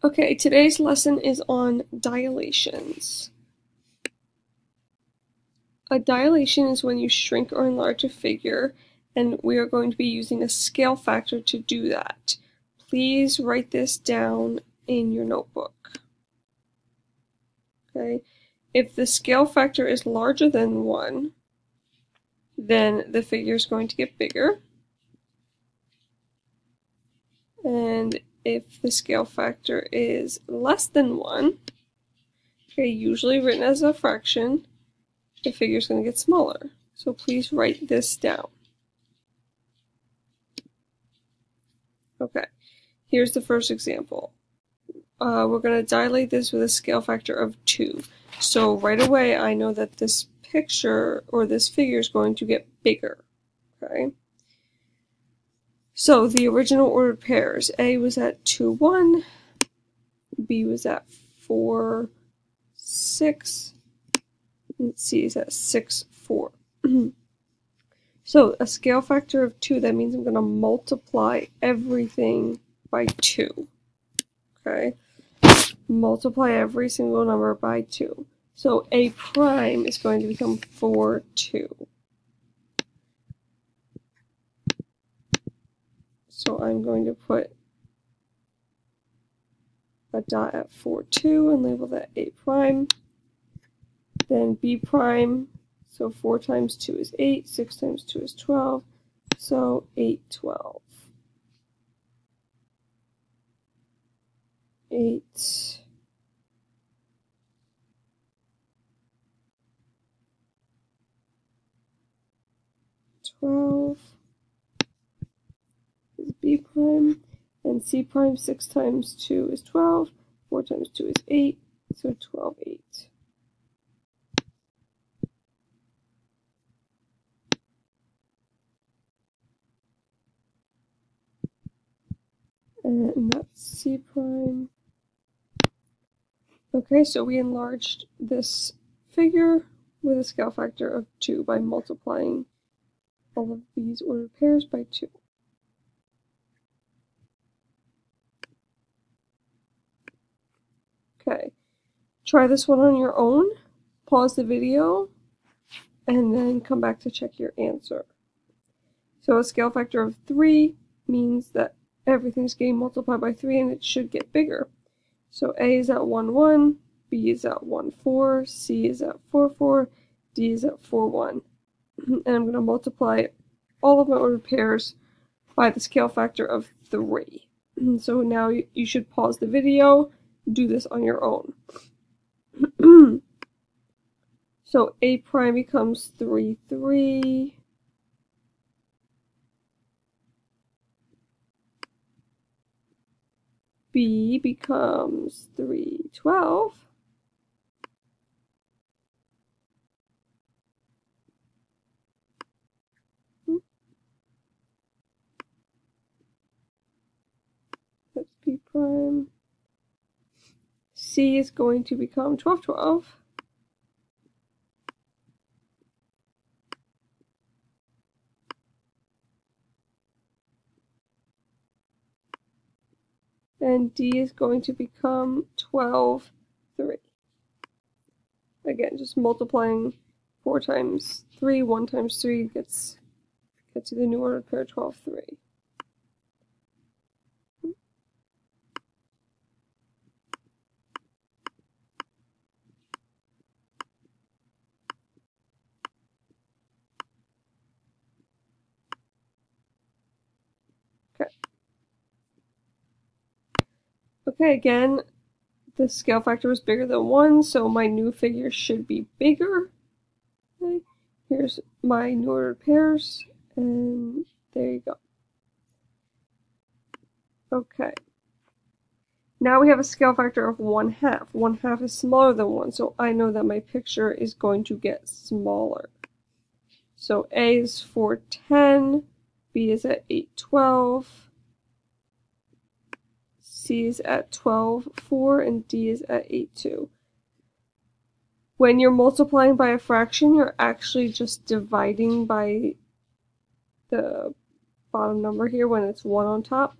Okay, today's lesson is on dilations. A dilation is when you shrink or enlarge a figure, and we are going to be using a scale factor to do that. Please write this down in your notebook. Okay, if the scale factor is larger than 1, then the figure is going to get bigger. And if the scale factor is less than 1, okay, usually written as a fraction, the figure is going to get smaller. So please write this down. Okay, here's the first example. We're going to dilate this with a scale factor of 2. So right away I know that this picture or this figure is going to get bigger. Okay. So the original ordered pairs, A was at 2, 1, B was at 4, 6, and C is at 6, 4. So a scale factor of 2, that means I'm going to multiply everything by 2. Okay? Multiply every single number by 2. So A prime is going to become 4, 2. So I'm going to put a dot at 4, 2 and label that A prime. Then B prime, so 4 times 2 is 8, 6 times 2 is 12, so 8, 12. 8, 12 is B prime, and C prime, 6 times 2 is 12, 4 times 2 is 8, so 12, 8. And that's C prime. Okay, so we enlarged this figure with a scale factor of 2 by multiplying all of these ordered pairs by 2. Okay, try this one on your own, pause the video, and then come back to check your answer. So a scale factor of 3 means that everything's getting multiplied by 3 and it should get bigger. So A is at 1, 1, B is at 1, 4, C is at 4, 4, D is at 4, 1. And I'm going to multiply all of my ordered pairs by the scale factor of 3. So now you should pause the video, do this on your own. So A prime becomes 3, 3. B becomes 3, 12. That's B prime. C is going to become 12, 12. And D is going to become 12, 3. Again, just multiplying 4 times 3, 1 times 3 gets you the new ordered pair 12, 3. Okay, again, the scale factor was bigger than 1, so my new figure should be bigger. Okay. Here's my new ordered pairs, and there you go. Okay. Now we have a scale factor of 1/2. 1/2 is smaller than 1, so I know that my picture is going to get smaller. So A is 4, 10, B is at 8, 12, C is at 12, 4, and D is at 8, 2. When you're multiplying by a fraction, you're actually just dividing by the bottom number here when it's 1 on top.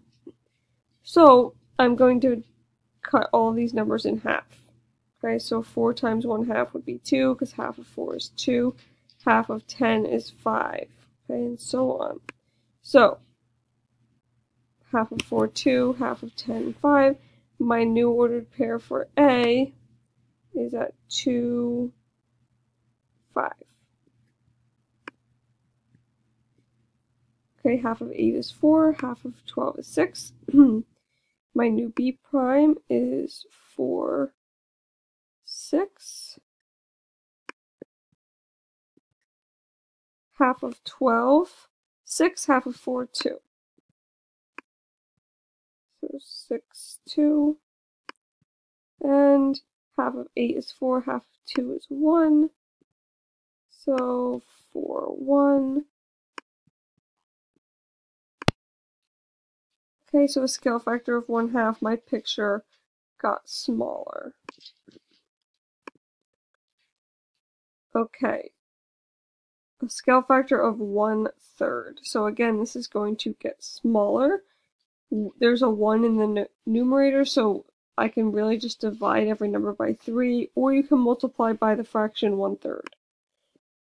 So I'm going to cut all these numbers in half. Okay, so 4 times 1/2 would be 2, because half of 4 is 2. Half of 10 is 5. Okay, and so on. So, half of 4, 2. Half of 10, 5. My new ordered pair for A is at 2, 5. Okay, half of 8 is 4. Half of 12 is 6. My new B prime is 4, 6. Half of 12, 6. Half of 4, 2. So 6, 2. And half of 8 is 4. Half of 2 is 1. So 4, 1. Okay, so a scale factor of 1/2, my picture got smaller. Okay, a scale factor of 1/3. So again, this is going to get smaller. There's a 1 in the numerator, so I can really just divide every number by 3, or you can multiply by the fraction 1/3.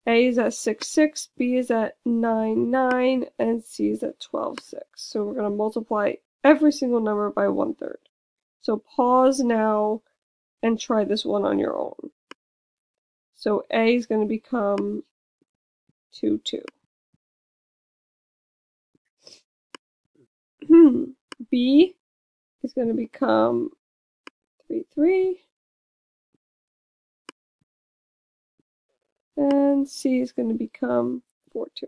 A is at 6, 6, B is at 9, 9, and C is at 12, 6. So we're going to multiply every single number by 1/3. So pause now and try this one on your own. So A is going to become 2, 2. B is going to become 3, 3. And C is going to become 4, 2.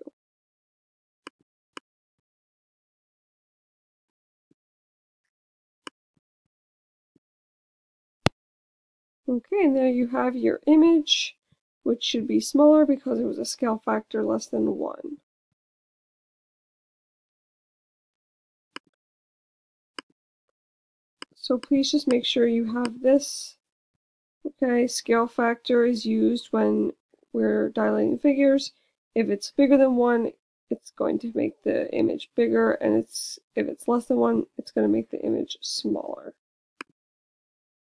Okay, and there you have your image, which should be smaller because it was a scale factor less than 1. So please just make sure you have this. Okay, scale factor is used when we're dilating figures. If it's bigger than 1, it's going to make the image bigger, and if it's less than 1, it's going to make the image smaller.